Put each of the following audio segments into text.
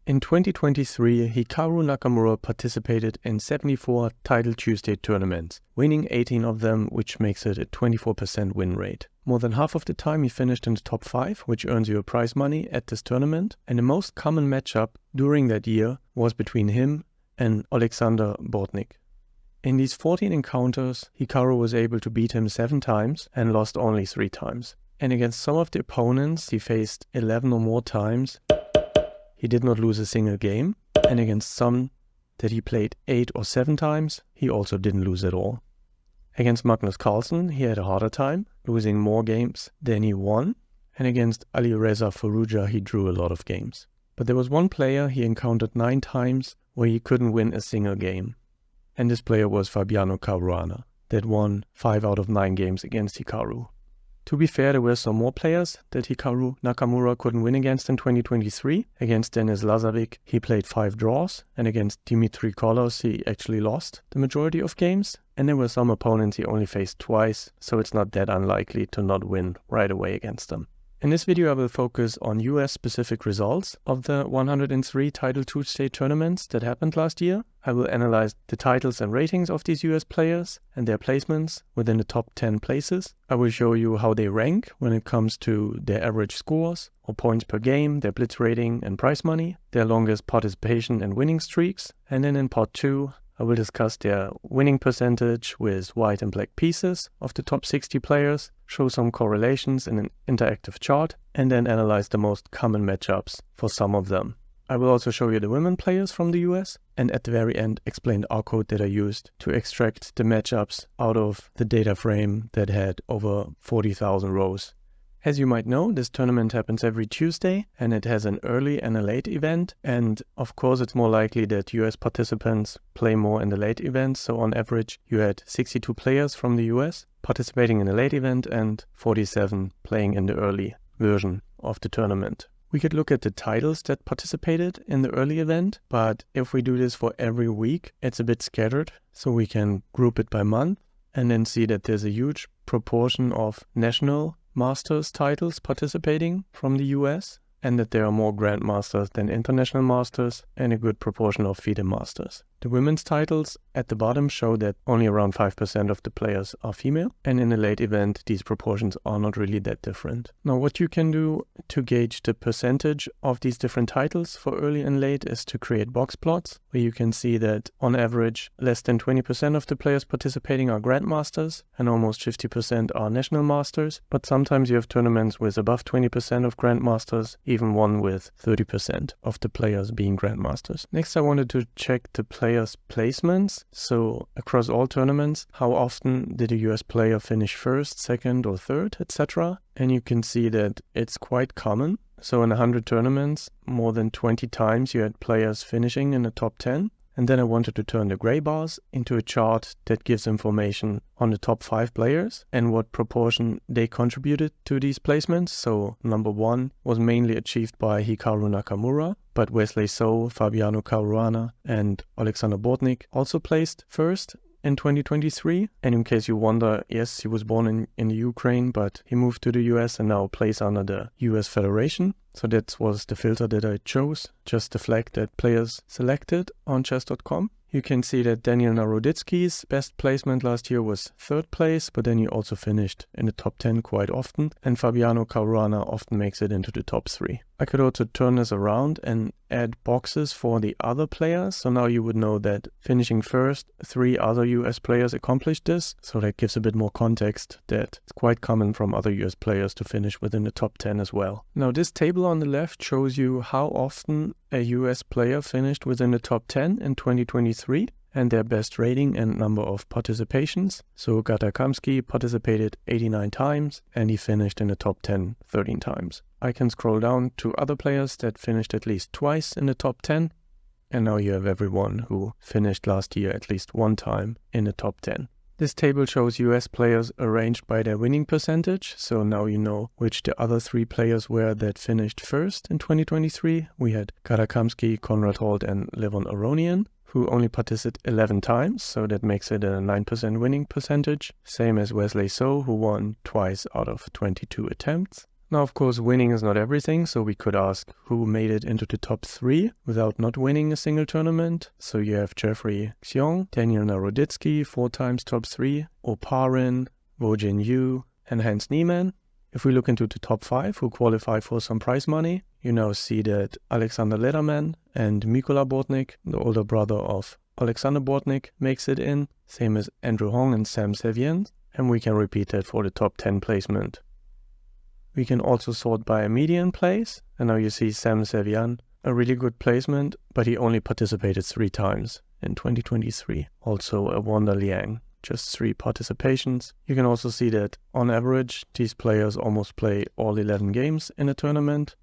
In 2023, Hikaru Nakamura participated in 74 Title Tuesday tournaments, winning 18 of them, which makes it a 24% win rate. More than half of the time he finished in the top 5, which earns you a prize money at this tournament, and the most common matchup during that year was between him and Alexander Bortnik. In these 14 encounters, Hikaru was able to beat him 7 times and lost only 3 times. And against some of the opponents he faced 11 or more times, he did not lose a single game, and against some that he played 8 or 7 times, he also didn't lose at all. Against Magnus Carlsen, he had a harder time, losing more games than he won, and against Alireza Firouzja, he drew a lot of games. But there was one player he encountered 9 times where he couldn't win a single game, and this player was Fabiano Caruana, that won 5 out of 9 games against Hikaru. To be fair, there were some more players that Hikaru Nakamura couldn't win against in 2023. Against Denis Lazovic, he played 5 draws, and against Dimitri Kolos, he actually lost the majority of games. And there were some opponents he only faced twice, so it's not that unlikely to not win right away against them. In this video, I will focus on US-specific results of the 103 Title Tuesday tournaments that happened last year. I will analyze the titles and ratings of these US players and their placements within the top 10 places. I will show you how they rank when it comes to their average scores or points per game, their Blitz rating and prize money, their longest participation and winning streaks. And then in part 2, I will discuss their winning percentage with white and black pieces of the top 60 players, show some correlations in an interactive chart, and then analyze the most common matchups for some of them. I will also show you the women players from the US, and at the very end explain the R code that I used to extract the matchups out of the data frame that had over 40,000 rows. As you might know, this tournament happens every Tuesday, and it has an early and a late event, and of course it's more likely that US participants play more in the late event, so on average you had 62 players from the US participating in the late event and 47 playing in the early version of the tournament. We could look at the titles that participated in the early event, but if we do this for every week, it's a bit scattered, so we can group it by month and then see that there's a huge proportion of national Masters titles participating from the US, and that there are more Grandmasters than International Masters and a good proportion of FIDE Masters. The women's titles at the bottom show that only around 5% of the players are female, and in a late event these proportions are not really that different. Now what you can do to gauge the percentage of these different titles for early and late is to create box plots, where you can see that on average less than 20% of the players participating are Grandmasters and almost 50% are National Masters, but sometimes you have tournaments with above 20% of Grandmasters, even one with 30% of the players being Grandmasters. Next I wanted to check the players' placements, so across all tournaments, how often did a US player finish first, second or third, etc. And you can see that it's quite common. So in 100 tournaments, more than 20 times you had players finishing in the top 10. And then I wanted to turn the gray bars into a chart that gives information on the top 5 players and what proportion they contributed to these placements. So number 1 was mainly achieved by Hikaru Nakamura, but Wesley So, Fabiano Caruana and Alexander Bortnik also placed first in 2023. And in case you wonder, yes, he was born in the Ukraine, but he moved to the US and now plays under the US Federation. So that was the filter that I chose, just the flag that players selected on chess.com. You can see that Daniel Naroditsky's best placement last year was 3rd place, but then he also finished in the top 10 quite often, and Fabiano Caruana often makes it into the top 3. I could also turn this around and add boxes for the other players, so now you would know that finishing first, 3 other US players accomplished this, so that gives a bit more context that it's quite common from other US players to finish within the top 10 as well. Now this table on the left shows you how often a US player finished within the top 10 in 2023 and their best rating and number of participations. So Gatakamsky participated 89 times and he finished in the top 10 13 times. I can scroll down to other players that finished at least twice in the top 10, and now you have everyone who finished last year at least one time in the top 10. This table shows US players arranged by their winning percentage, so now you know which the other 3 players were that finished first in 2023. We had Gatakamsky, Konrad Holt and Levon Aronian, who only participated 11 times, so that makes it a 9% winning percentage. Same as Wesley So, who won twice out of 22 attempts. Now, of course, winning is not everything, so we could ask who made it into the top 3 without not winning a single tournament. So you have Jeffrey Xiong, Daniel Naroditsky, 4 times top 3, Oparin, Wojin Yu, and Hans Niemann. If we look into the top 5 who qualify for some prize money, you now see that Alexander Lederman and Mikola Bortnik, the older brother of Alexander Bortnik, makes it in, same as Andrew Hong and Sam Sevian, and we can repeat that for the top 10 placement. We can also sort by a median place, and now you see Sam Sevian, a really good placement, but he only participated 3 times in 2023. Also a Wanda Liang, just 3 participations. You can also see that on average, these players almost play all 11 games in a tournament,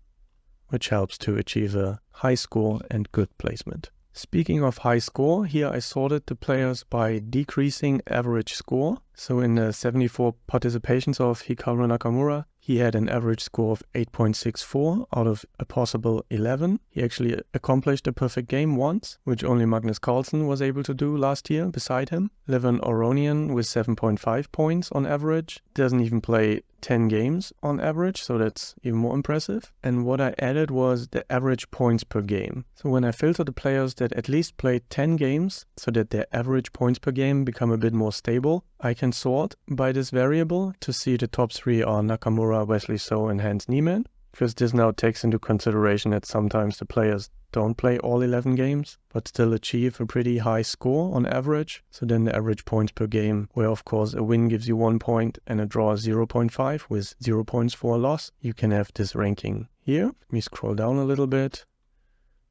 which helps to achieve a high score and good placement. Speaking of high score, here I sorted the players by decreasing average score. So in the 74 participations of Hikaru Nakamura, he had an average score of 8.64 out of a possible 11. He actually accomplished a perfect game once, which only Magnus Carlsen was able to do last year beside him. Levin Oronian with 7.5 points on average. Doesn't even play 10 games on average, so that's even more impressive. And what I added was the average points per game. So when I filter the players that at least played 10 games, so that their average points per game become a bit more stable, I can sort by this variable to see the top 3 are Nakamura, Wesley So, and Hans Niemann, because this now takes into consideration that sometimes the players don't play all 11 games, but still achieve a pretty high score on average. So then the average points per game, where of course a win gives you 1 point and a draw is 0.5 with 0 points for a loss, you can have this ranking here. Let me scroll down a little bit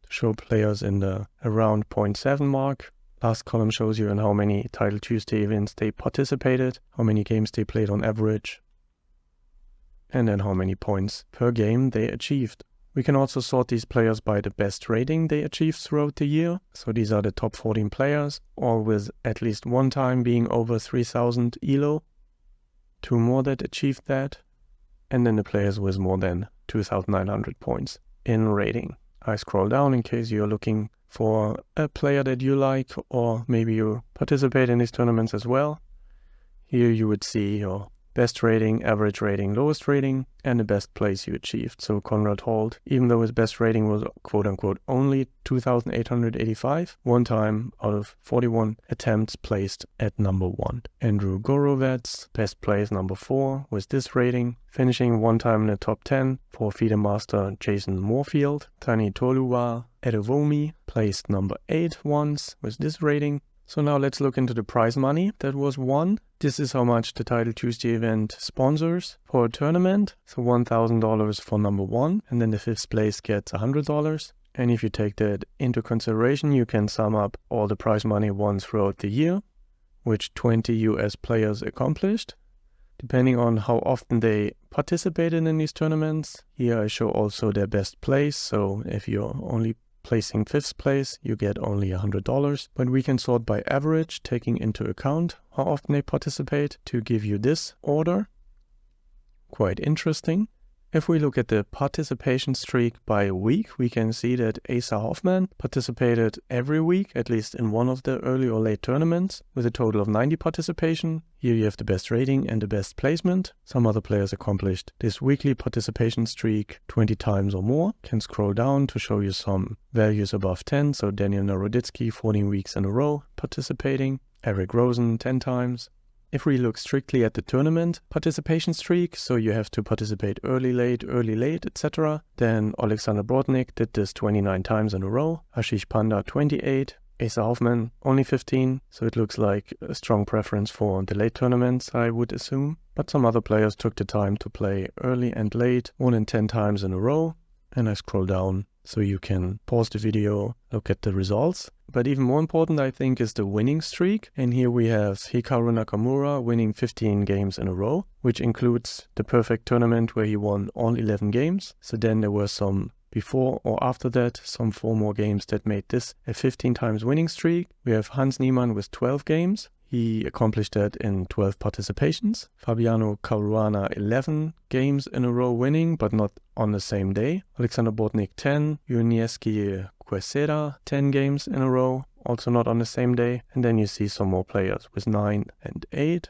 to show players in the around 0.7 mark. Last column shows you in how many Title Tuesday events they participated, how many games they played on average, and then how many points per game they achieved. We can also sort these players by the best rating they achieved throughout the year. So these are the top 14 players, all with at least one time being over 3000 ELO, 2 more that achieved that, and then the players with more than 2900 points in rating. I scroll down in case you're looking for a player that you like, or maybe you participate in these tournaments as well. Here you would see your best rating, average rating, lowest rating, and the best place you achieved. So Conrad Holt, even though his best rating was quote-unquote only 2,885, one time out of 41 attempts placed at number 1. Andrew Gorovets, best place number 4 with this rating, finishing one time in the top 10 for FIDE master Jason Moorfield. Tani Toluwa Edevomi placed number 8 once with this rating. So now let's look into the prize money that was won. This is how much the Title Tuesday event sponsors for a tournament. So $1,000 for number 1, and then the 5th place gets $100. And if you take that into consideration, you can sum up all the prize money won throughout the year, which 20 US players accomplished, depending on how often they participated in these tournaments. Here I show also their best place. So if you're only placing 5th place, you get only $100, but we can sort by average, taking into account how often they participate to give you this order. Quite interesting. If we look at the participation streak by week, we can see that Asa Hoffman participated every week, at least in one of the early or late tournaments, with a total of 90 participation. Here you have the best rating and the best placement. Some other players accomplished this weekly participation streak 20 times or more. Can scroll down to show you some values above 10. So Daniel Naroditsky, 14 weeks in a row participating. Eric Rosen, 10 times. If we look strictly at the tournament participation streak, so you have to participate early, late, etc., then Alexander Bortnik did this 29 times in a row, Ashish Panda 28, Asa Hoffman only 15, so it looks like a strong preference for the late tournaments, I would assume. But some other players took the time to play early and late, more than 10 times in a row, and I scroll down so you can pause the video, look at the results. But even more important, I think, is the winning streak. And here we have Hikaru Nakamura winning 15 games in a row, which includes the perfect tournament where he won all 11 games. So then there were some before or after that, some 4 more games that made this a 15 times winning streak. We have Hans Niemann with 12 games. He accomplished that in 12 participations. Fabiano Caruana 11 games in a row winning, but not on the same day. Alexander Bortnik 10. Junieski Quesera 10 games in a row, also not on the same day. And then you see some more players with 9 and 8.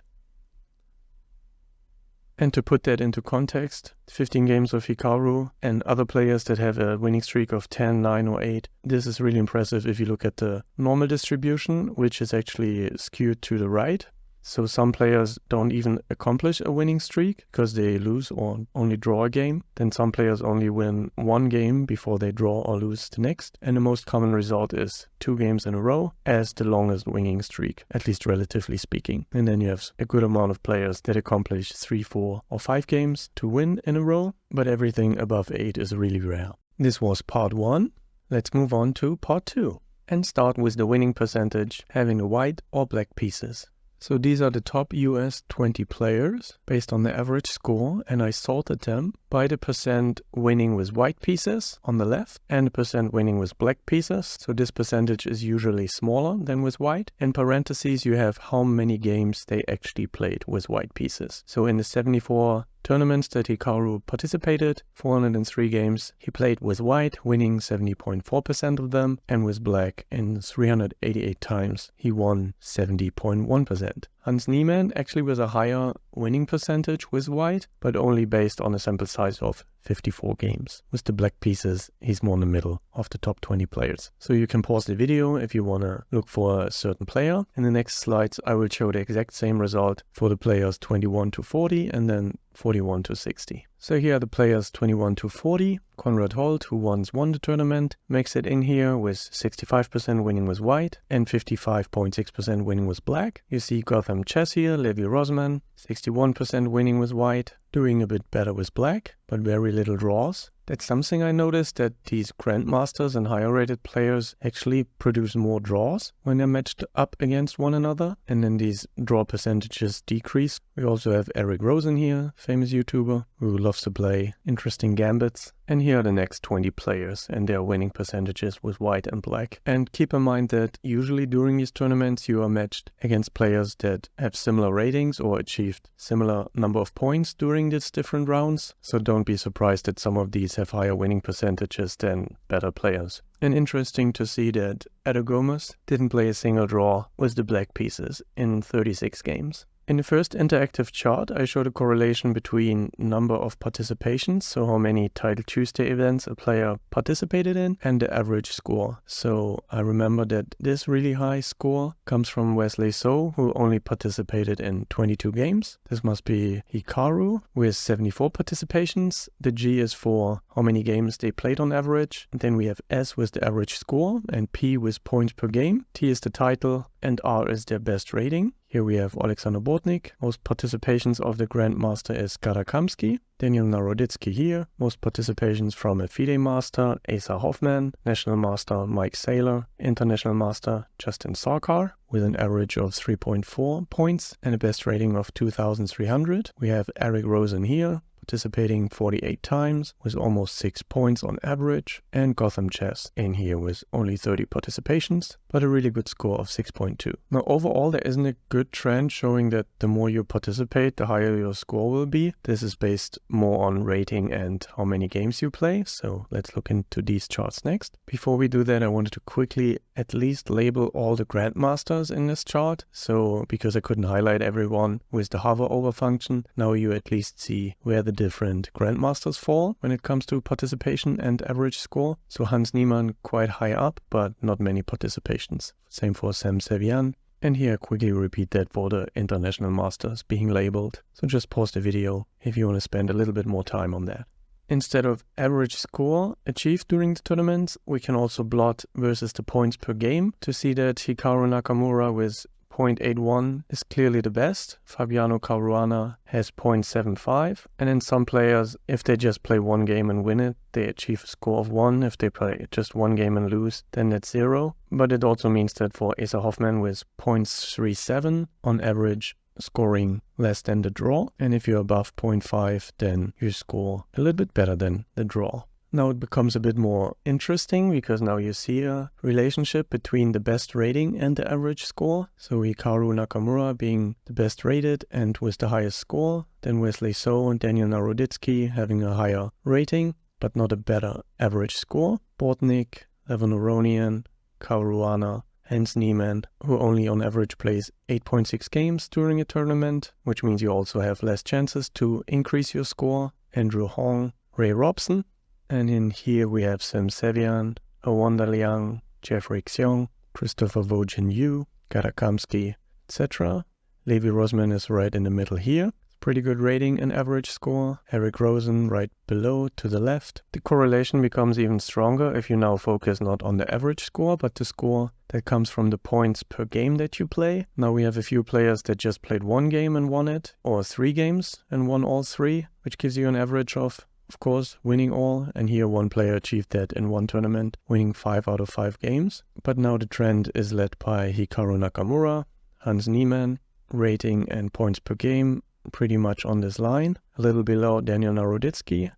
And to put that into context, 15 games of Hikaru and other players that have a winning streak of 10, 9 or 8, this is really impressive if you look at the normal distribution, which is actually skewed to the right. So some players don't even accomplish a winning streak because they lose or only draw a game. Then some players only win one game before they draw or lose the next. And the most common result is 2 games in a row as the longest winning streak, at least relatively speaking. And then you have a good amount of players that accomplish 3, 4 or 5 games to win in a row, but everything above 8 is really rare. This was part 1. Let's move on to part 2 and start with the winning percentage having the white or black pieces. So these are the top US 20 players based on the average score, and I sorted them by the percent winning with white pieces on the left and the percent winning with black pieces. So this percentage is usually smaller than with white. In parentheses you have how many games they actually played with white pieces. So in the 74 tournaments that Hikaru participated, 403 games he played with white, winning 70.4% of them, and with black in 388 times he won 70.1%. Hans Niemann actually was a higher winning percentage with white, but only based on a sample size of 54 games. With the black pieces, he's more in the middle of the top 20 players. So you can pause the video if you want to look for a certain player. In the next slides, I will show the exact same result for the players 21 to 40 and then 41 to 60. So here are the players 21 to 40. Konrad Holt, who once won the tournament, makes it in here with 65% winning with white and 55.6% winning with black. You see Gotham Chess here, Levi Rosman, 61% winning with white, doing a bit better with black, but very little draws. That's something I noticed, that these grandmasters and higher rated players actually produce more draws when they're matched up against one another, and then these draw percentages decrease. We also have Eric Rosen here, famous YouTuber, who loves to play interesting gambits. And here are the next 20 players and their winning percentages with white and black. And keep in mind that usually during these tournaments you are matched against players that have similar ratings or achieved similar number of points during these different rounds. So don't be surprised that some of these have higher winning percentages than better players. And interesting to see that Edo Gomez didn't play a single draw with the black pieces in 36 games. In the first interactive chart, I showed a correlation between number of participations, so how many Title Tuesday events a player participated in, and the average score. So I remember that this really high score comes from Wesley So, who only participated in 22 games. This must be Hikaru with 74 participations. The G is for how many games they played on average. And then we have S with the average score and P with points per game. T is the title and R is their best rating. Here we have Alexander Bortnik. Most participations of the Grandmaster is Karakamsky. Daniel Naroditsky here. Most participations from a FIDE Master, Asa Hoffman. National Master, Mike Saylor. International Master, Justin Sarkar, with an average of 3.4 points and a best rating of 2,300. We have Eric Rosen here, participating 48 times with almost 6 points on average, and Gotham Chess in here with only 30 participations, but a really good score of 6.2. Now overall there isn't a good trend showing that the more you participate, the higher your score will be. This is based more on rating and how many games you play, so let's look into these charts next. Before we do that, I wanted to quickly at least label all the Grandmasters in this chart, so because I couldn't highlight everyone with the hover over function, now you at least see where the different Grandmasters fall when it comes to participation and average score. So Hans Niemann quite high up, but not many participations. Same for Sam Sevian. And here I quickly repeat that for the International Masters being labeled. So just pause the video if you want to spend a little bit more time on that. Instead of average score achieved during the tournaments, we can also plot versus the points per game to see that Hikaru Nakamura with 0.81 is clearly the best. Fabiano Caruana has 0.75. And then some players, if they just play one game and win it, they achieve a score of 1. If they play just one game and lose, then that's 0. But it also means that for Asa Hoffman with 0.37 on average, scoring less than the draw. And if you're above 0.5, then you score a little bit better than the draw. Now it becomes a bit more interesting because now you see a relationship between the best rating and the average score. So Hikaru Nakamura being the best rated and with the highest score, then Wesley So and Daniel Naroditsky having a higher rating but not a better average score. Bortnik, Levan Oronian, Caruana Hans Niemann, who only on average plays 8.6 games during a tournament, which means you also have less chances to increase your score, Andrew Hong, Ray Robson, and in here we have Sim Sevian, Awanda Liang, Jeffrey Xiong, Christopher Wojin Yu, Karakamsky, etc. Levi Rosman is right in the middle here. Pretty good rating and average score. Eric Rosen right below to the left. The correlation becomes even stronger if you now focus not on the average score, but the score that comes from the points per game that you play. Now we have a few players that just played one game and won it, or 3 games and won all 3, which gives you an average of course, winning all. And here one player achieved that in one tournament, winning 5 out of 5 games. But now the trend is led by Hikaru Nakamura, Hans Niemann, rating and points per game pretty much on this line, a little below Daniel Naroditsky,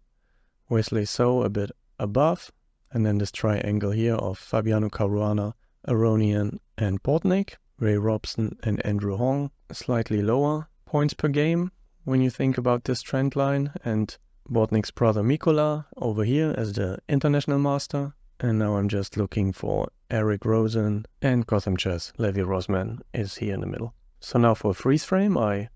Wesley So a bit above, and then this triangle here of Fabiano Caruana, Aronian and Bortnik, Ray Robson and Andrew Hong, slightly lower points per game when you think about this trend line, and Bortnik's brother Mikola over here as the international master. And now I'm just looking for Eric Rosen and Gotham Chess. Levi Rosman is here in the middle. So now for a freeze frame, I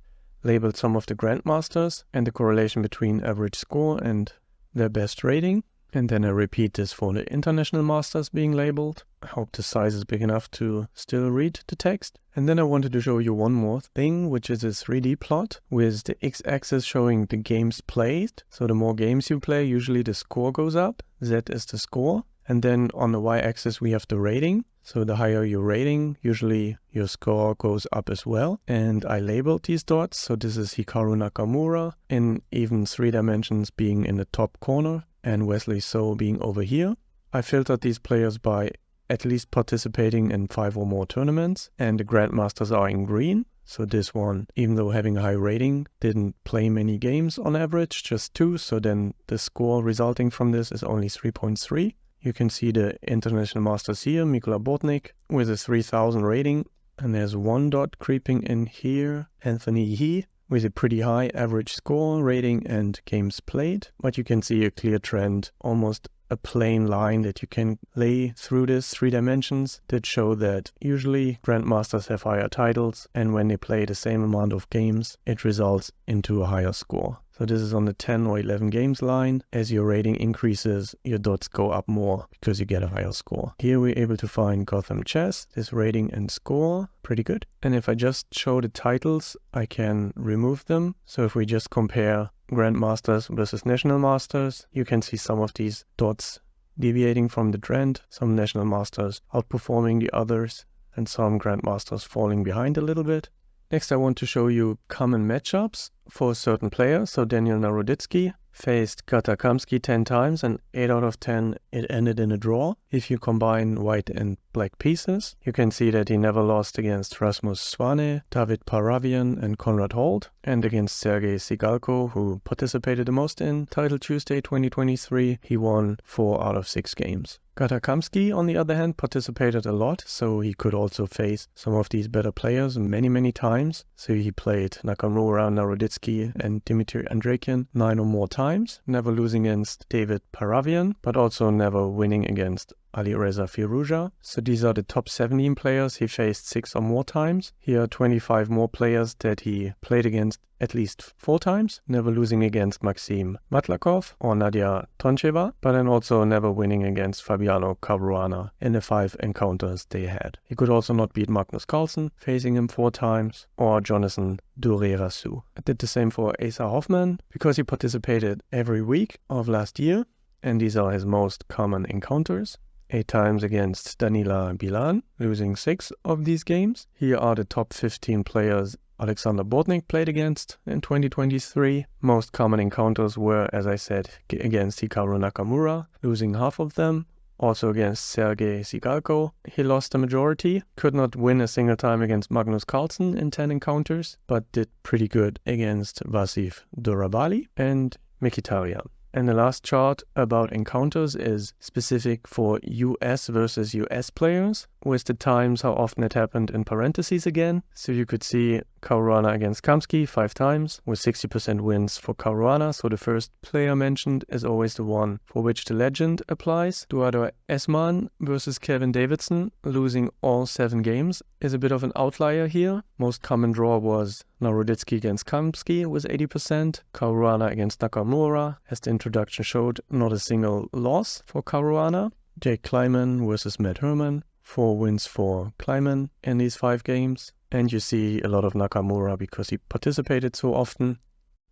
labeled some of the grandmasters and the correlation between average score and their best rating. And then I repeat this for the international masters being labeled. I hope the size is big enough to still read the text. And then I wanted to show you one more thing, which is a 3D plot with the x-axis showing the games played. So the more games you play, usually the score goes up. Z is the score. And then on the y-axis we have the rating. So the higher your rating, usually your score goes up as well. And I labeled these dots. So this is Hikaru Nakamura in even 3 dimensions being in the top corner and Wesley So being over here. I filtered these players by at least participating in 5 or more tournaments, and the grandmasters are in green. So this one, even though having a high rating, didn't play many games on average, just 2. So then the score resulting from this is only 3.3. You can see the international masters here, Mikola Bortnik with a 3000 rating, and there's 1 dot creeping in here, Anthony He with a pretty high average score, rating and games played. But you can see a clear trend, almost a plain line that you can lay through this 3 dimensions that show that usually grandmasters have higher titles, and when they play the same amount of games, it results into a higher score. So this is on the 10 or 11 games line. As your rating increases, your dots go up more because you get a higher score. Here we're able to find Gotham Chess, this rating and score, pretty good. And if I just show the titles, I can remove them. So if we just compare Grandmasters versus National Masters, you can see some of these dots deviating from the trend, some National Masters outperforming the others, and some Grandmasters falling behind a little bit. Next I want to show you common matchups for a certain player. So Daniel Naroditsky faced Katakamsky 10 times and 8 out of 10 it ended in a draw. If you combine white and black pieces, you can see that he never lost against Rasmus Swane, David Paravian and Konrad Holt, and against Sergei Sigalko, who participated the most in Title Tuesday 2023, he won 4 out of 6 games. Katakamsky, on the other hand, participated a lot, so he could also face some of these better players many times. So he played Nakamura, Naroditsky and Dmitry Andreikin 9 or more times, never losing against David Paravian, but also never winning against Alireza Firouzja. So these are the top 17 players he faced 6 or more times. Here are 25 more players that he played against at least 4 times, never losing against Maxim Matlakov or Nadia Toncheva, but then also never winning against Fabiano Caruana in the 5 encounters they had. He could also not beat Magnus Carlsen, facing him 4 times, or Jonathan Durerasu. I did the same for Asa Hoffman, because he participated every week of last year, and these are his most common encounters. 8 times against Danila Bilan, losing 6 of these games. Here are the top 15 players Alexander Bortnik played against in 2023. Most common encounters were, as I said, against Hikaru Nakamura, losing half of them. Also against Sergei Sigalko, he lost the majority. Could not win a single time against Magnus Carlsen in 10 encounters, but did pretty good against Vasif Durabali and Mkhitaryan. And the last chart about encounters is specific for US versus US players, with the times how often it happened in parentheses again. So you could see Caruana against Kamsky 5 times, with 60% wins for Caruana, so the first player mentioned is always the one for which the legend applies. Duador Esman versus Kevin Davidson, losing all 7 games, is a bit of an outlier here. Most common draw was Naroditsky against Kamsky with 80%, Caruana against Nakamura, as the introduction showed, not a single loss for Caruana. Jake Kleiman versus Matt Herman, 4 wins for Kleiman in these 5 games. And you see a lot of Nakamura because he participated so often.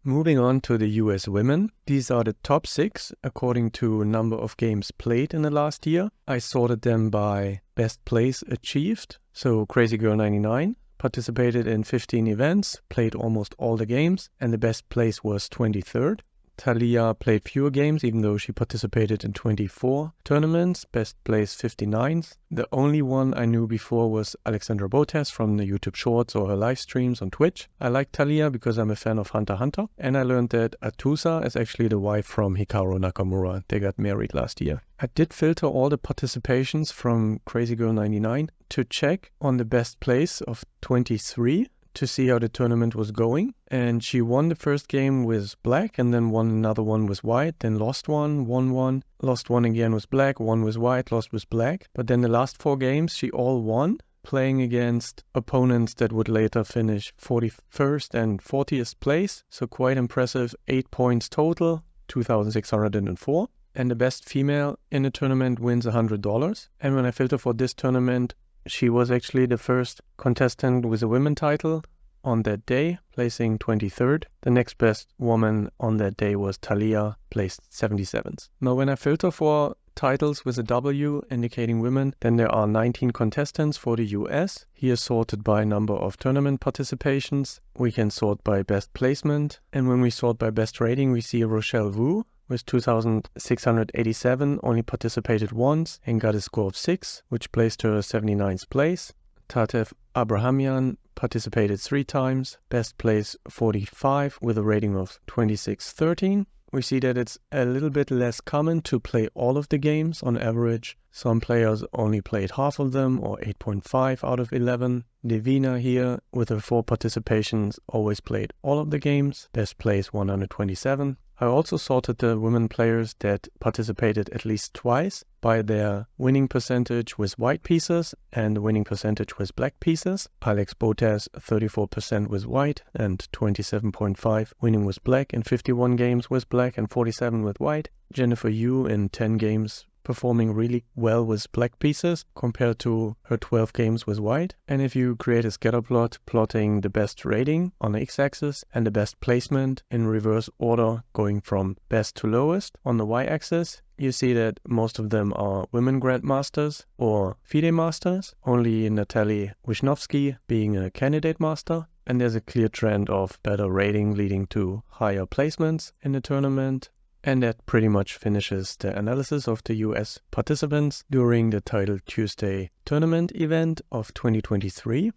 Moving on to the US women. These are the top 6 according to number of games played in the last year. I sorted them by best place achieved. So Crazy Girl 99 participated in 15 events, played almost all the games, and the best place was 23rd. Talia played fewer games, even though she participated in 24 tournaments, best place 59th. The only one I knew before was Alexandra Botes from the YouTube Shorts or her live streams on Twitch. I like Talia because I'm a fan of Hunter x Hunter, and I learned that Atusa is actually the wife from Hikaru Nakamura. They got married last year. I did filter all the participations from Crazy Girl 99 to check on the best place of 23. To see how the tournament was going, and she won the first game with black and then won another one with white, then lost one, won one, lost one again with black, won with white, lost with black. But then the last 4 games she all won, playing against opponents that would later finish 41st and 40th place, so quite impressive. 8 points total, 2,604. And the best female in the tournament wins $100. And when I filter for this tournament, she was actually the first contestant with a women title on that day, placing 23rd. The next best woman on that day was Talia, placed 77th. Now when I filter for titles with a W indicating women, then there are 19 contestants for the US. Here sorted by number of tournament participations. We can sort by best placement. And when we sort by best rating, we see Rochelle Wu with 2,687, only participated once and got a score of 6, which placed her 79th place. Tatev Abrahamian participated 3 times, best place 45 with a rating of 2613. We see that it's a little bit less common to play all of the games on average. Some players only played half of them, or 8.5 out of 11. Devina here, with her 4 participations, always played all of the games, best place 127. I also sorted the women players that participated at least twice by their winning percentage with white pieces and the winning percentage with black pieces. Alex Botes 34% with white and 27.5 winning with black in 51 games with black and 47 with white. Jennifer Yu in 10 games performing really well with black pieces compared to her 12 games with white. And if you create a scatter plot plotting the best rating on the x-axis and the best placement in reverse order going from best to lowest on the y-axis, you see that most of them are women grandmasters or FIDE masters, only Natalie Wisnowski being a candidate master. And there's a clear trend of better rating leading to higher placements in the tournament. And that pretty much finishes the analysis of the US participants during the Title Tuesday tournament event of 2023.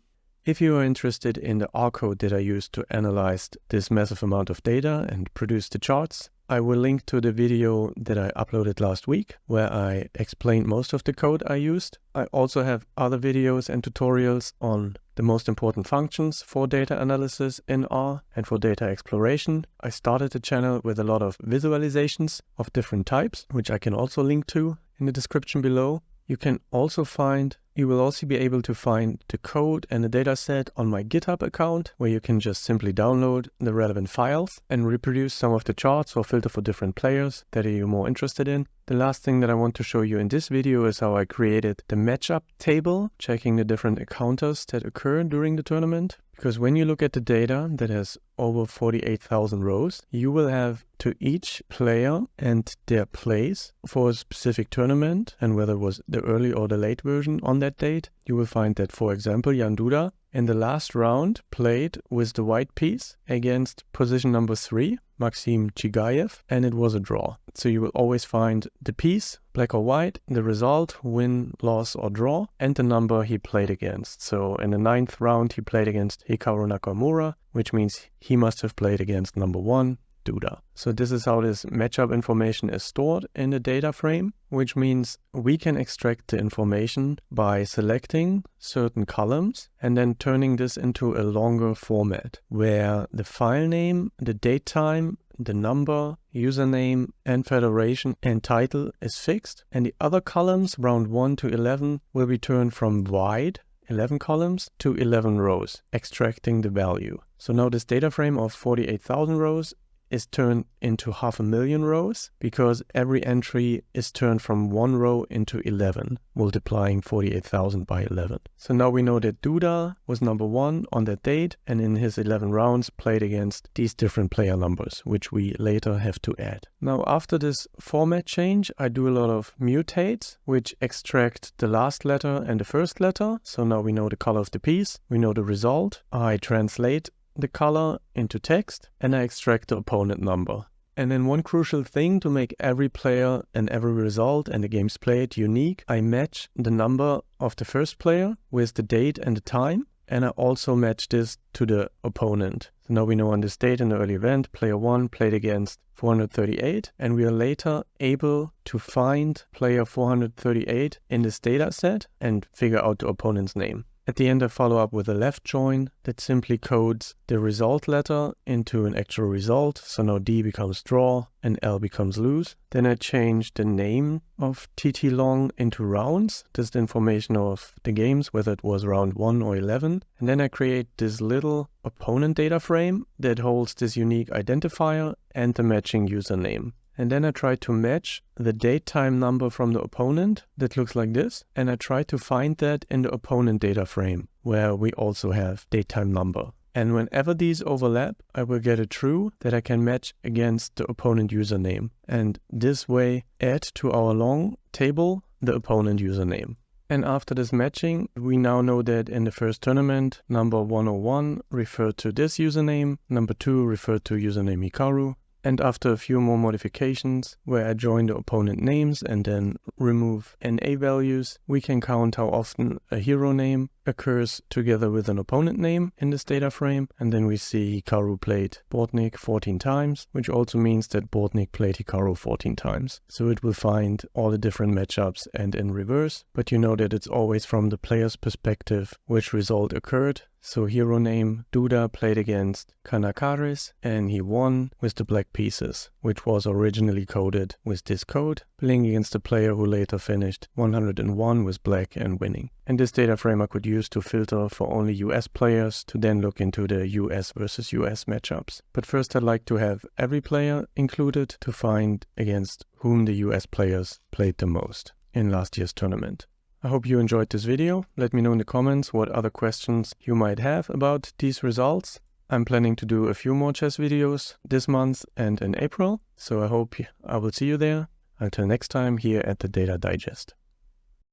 If you are interested in the R code that I used to analyze this massive amount of data and produce the charts, I will link to the video that I uploaded last week where I explained most of the code I used. I also have other videos and tutorials on the most important functions for data analysis in R and for data exploration. I started the channel with a lot of visualizations of different types, which I can also link to in the description below. You will also be able to find the code and the dataset on my GitHub account, where you can just simply download the relevant files and reproduce some of the charts or filter for different players that you're more interested in. The last thing that I want to show you in this video is how I created the matchup table, checking the different encounters that occur during the tournament. Because when you look at the data that has over 48,000 rows, you will have to each player and their place for a specific tournament, and whether it was the early or the late version on that date, you will find that, for example, Jan Duda in the last round played with the white piece against position number 3, Maxim Chigayev, and it was a draw. So you will always find the piece, black or white, the result, win, loss or draw, and the number he played against. So in the 9th round he played against Hikaru Nakamura, which means he must have played against number 1. Duda. So this is how this matchup information is stored in the data frame, which means we can extract the information by selecting certain columns and then turning this into a longer format where the file name, the date time, the number, username, and federation and title is fixed, and the other columns round 1 to 11 will be turned from wide 11 columns to 11 rows, extracting the value. So now this data frame of 48,000 rows is turned into 500,000 rows because every entry is turned from 1 row into 11, multiplying 48,000 by 11. So now we know that Duda was number 1 on that date and in his 11 rounds played against these different player numbers, which we later have to add. Now after this format change, I do a lot of mutates, which extract the last letter and the first letter. So now we know the color of the piece, we know the result. I translate the color into text and I extract the opponent number. And then one crucial thing to make every player and every result and the games played unique, I match the number of the first player with the date and the time, and I also match this to the opponent. So now we know on this date in the early event, player 1 played against 438, and we are later able to find player 438 in this data set and figure out the opponent's name. At the end, I follow up with a left join that simply codes the result letter into an actual result. So now D becomes draw and L becomes lose. Then I change the name of TT long into rounds. This is the information of the games, whether it was round 1 or 11. And then I create this little opponent data frame that holds this unique identifier and the matching username. And then I try to match the date time number from the opponent that looks like this. And I try to find that in the opponent data frame where we also have date time number. And whenever these overlap, I will get a true that I can match against the opponent username. And this way add to our long table the opponent username. And after this matching, we now know that in the first tournament, number 101 referred to this username, number 2 referred to username Hikaru. And after a few more modifications, where I join the opponent names and then remove NA values, we can count how often a hero name occurs together with an opponent name in this data frame. And then we see Hikaru played Bortnik 14 times, which also means that Bortnik played Hikaru 14 times. So it will find all the different matchups and in reverse, but you know that it's always from the player's perspective which result occurred. So hero name Duda played against Kanakaris and he won with the black pieces, which was originally coded with this code, playing against a player who later finished 101 with black and winning. And this data frame I could use to filter for only US players to then look into the US versus US matchups. But first I'd like to have every player included to find against whom the US players played the most in last year's tournament. I hope you enjoyed this video. Let me know in the comments what other questions you might have about these results. I'm planning to do a few more chess videos this month and in April, so I hope I will see you there. Until next time here at the Data Digest.